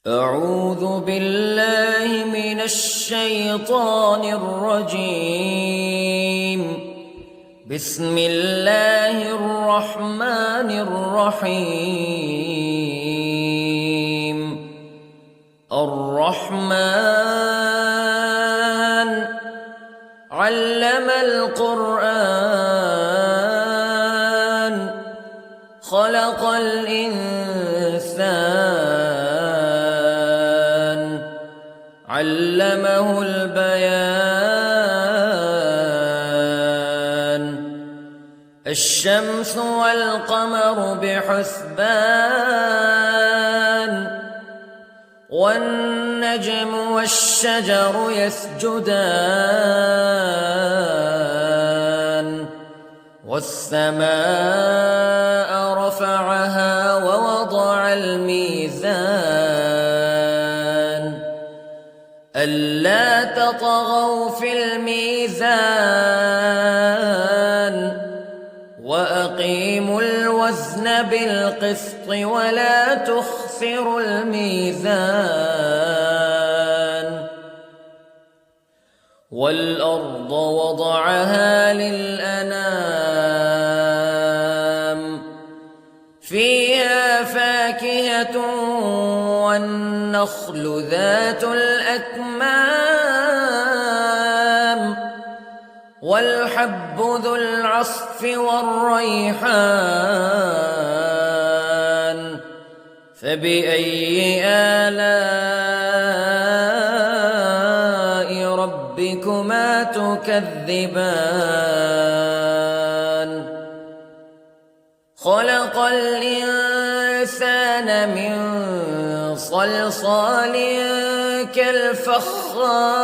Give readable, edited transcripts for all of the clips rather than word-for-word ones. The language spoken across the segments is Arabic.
أعوذ بالله من الشيطان الرجيم. بسم الله الرحمن الرحيم. الرحمن علم القرآن خلق الإنسان علمه البيان. الشمس والقمر بحسبان والنجم والشجر يسجدان والسماء رفعها ووضع الميزان ألا تطغوا في الميزان وأقيموا الوزن بالقسط ولا تخسروا الميزان. والأرض وضعها للأنام فيها فاكهة والنخل ذات الأكمام والحب ذو العصف والريحان فبأي آلاء ربكما تكذبان. خلق الإنسان من صلصال كالفخار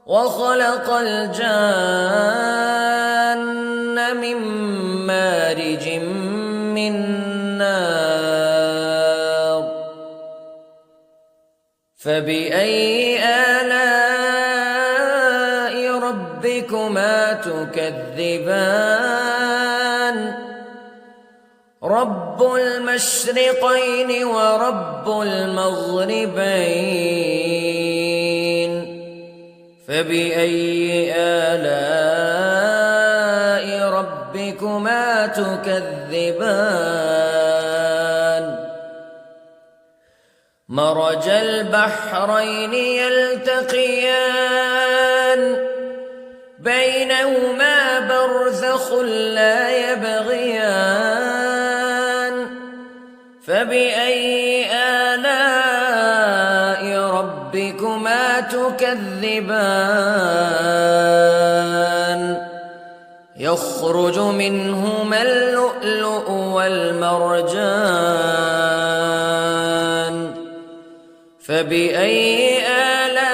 وخلق الجان من مارج من نار فبأي آلاء ربكما تكذبان. رب المشرقين ورب المغربين فبأي آلاء ربكما تكذبان. مرج البحرين يلتقيان بينهما برزخ لا يبغيان فبأي آلاء ربكما تكذبان. يخرج منهما اللؤلؤ والمرجان فبأي آلاء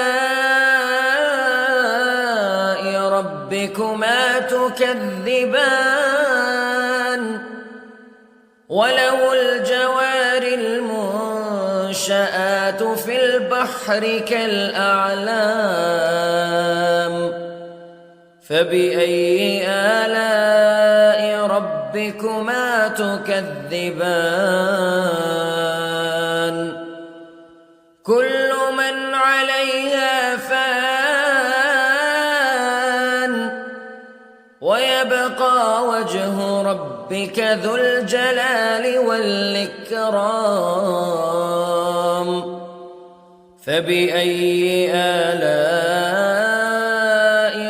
ربكما تكذبان. وله الجوار المنشآت في البحر كالأعلام فبأي آلاء ربكما تكذبان. كل من عليها فان ويبقى وجه ربك ذو الجلال والإكرام فبأي آلاء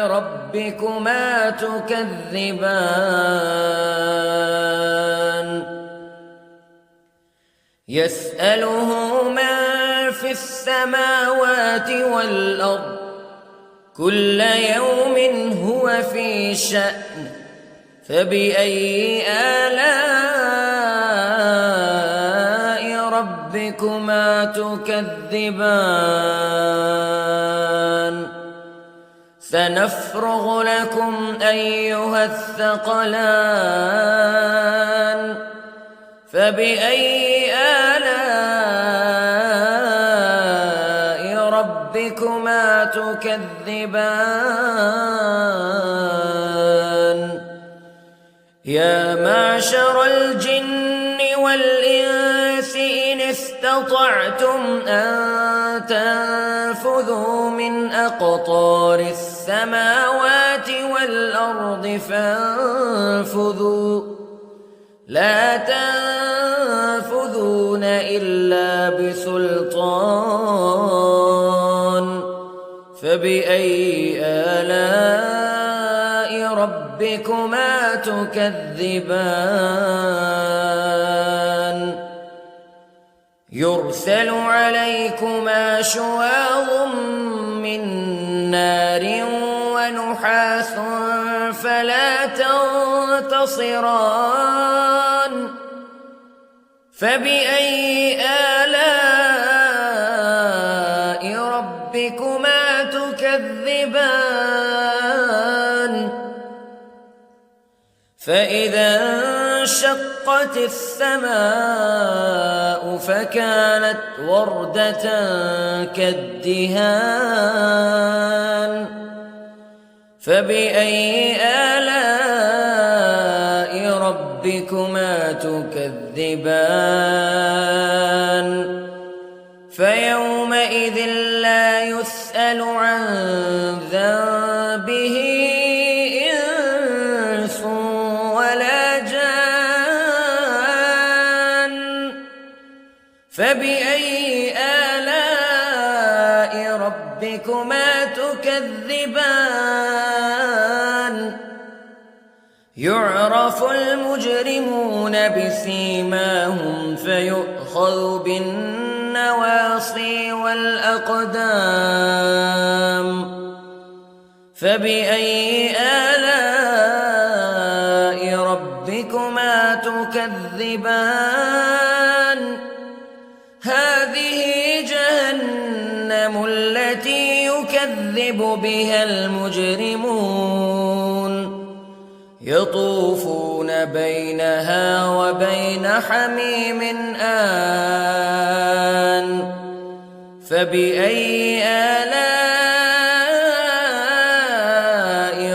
ربكما تكذبان. يسأله من في السماوات والأرض كل يوم هو في شأن فبأي آلاء ربكما تكذبان. سنفرغ لكم أيها الثقلان فبأي آلاء ربكما تكذبان. يا معشر الجن والإنس إن استطعتم أن تنفذوا من أقطار السماوات والأرض فانفذوا لا تنفذون إلا بسلطان فبأي آلاء ربكما تكذبان يرسل عليكما شواظ من نار ونحاس فلا تنتصران فبأي آلاء ربكما تكذبان فإذا انشقت السماء فكانت وردة كالدهان فبأي آلاء ربكما تكذبان فيومئذ لا يسأل عن ذنبه إنس ولا جان فبأي آلاء ربكما تكذبان يعرف المجرمون بسيماهم فيؤخذ بالنواصي والأقدام فبأي آلاء ربكما تكذبان هذه جهنم التي يكذب بها المجرمون يطوفون بينها وبين حميم آن فبأي آلاء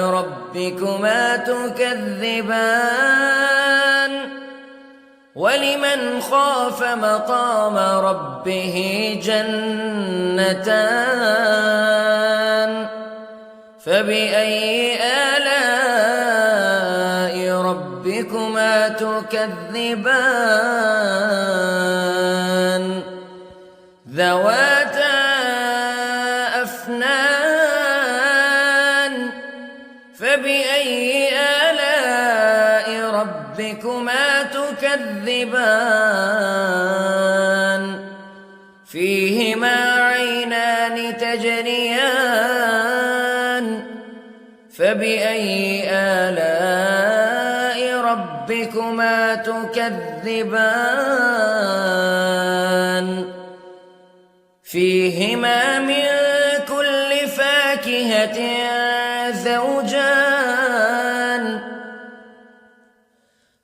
ربكما تكذبان ولمن خاف مقام ربه جنتان فبأي آلاء ربكما تكذبان ذواتا أفنان فبأي آلاء ربكما تكذبان فيهما عينان تجريان فبأي آلاء ربكما تكذبان فيهما من كل فاكهة زوجان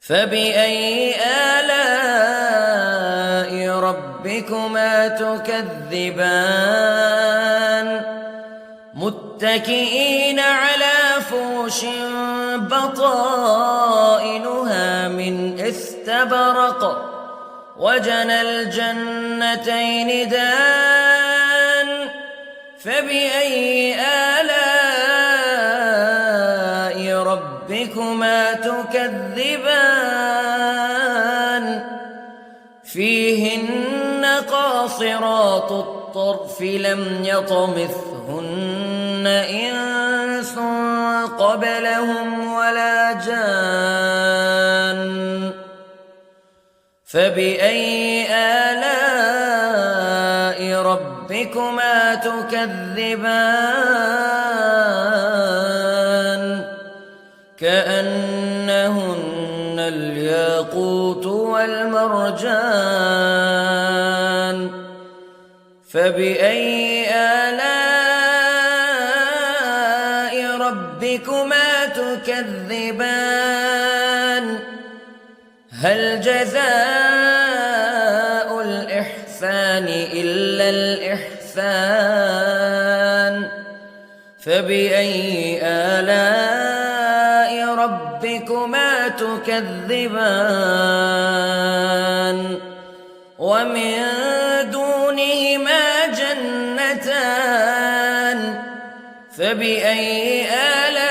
فبأي آلاء ربكما تكذبان متكئين على فرش بطائنها من استبرق وجنى الجنتين دان فبأي آلاء ربكما تكذبان فيهن قاصرات الطرف لم يطمثهن إنس قبلهم ولا جان فبأي آلاء ربكما تكذبان كأنهن الياقوت والمرجان فبأي آلاء ربكما تكذبان هل جزاء الإحسان إلا الإحسان فبأي آلاء ربكما تكذبان ومن دونهما جنتان فبأي آلاء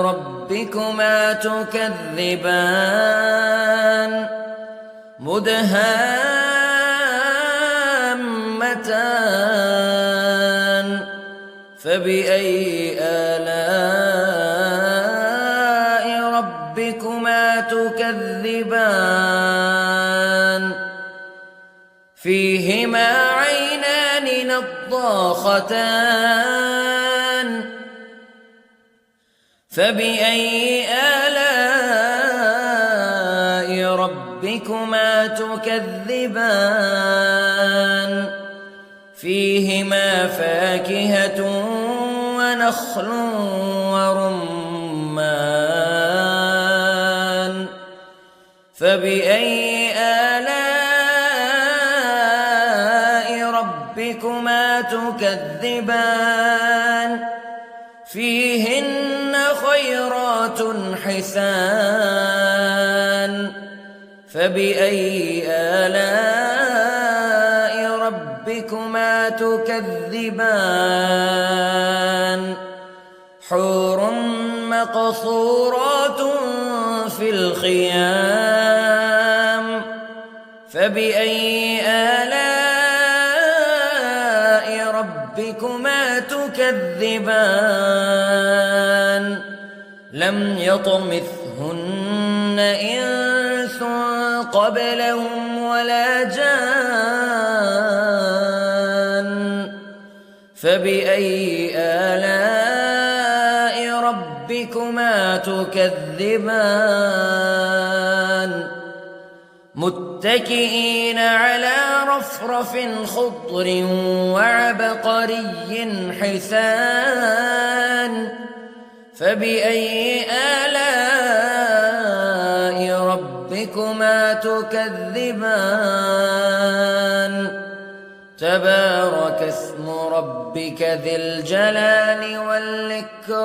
ربكما تكذبان مدهامتان فبأي آلاء ربكما تكذبان فيهما عينان نضاختان فبأي آلاء ربكما تكذبان فيهما فاكهة ونخل ورمان فبأي آلاء ربكما تكذبان فيهن خيرات حسان فبأي آلاء ربكما تكذبان حور مقصورات في الخيام فبأي آلاء ربكما تكذبان لم يطمثهن إنس قبلهم ولا جان فبأي آلاء ربكما تكذبان متكئين على رفرف خضر وعبقري حسان فبأي آلاء ربكما تكذبان تبارك اسم ربك ذي الجلال والإكرام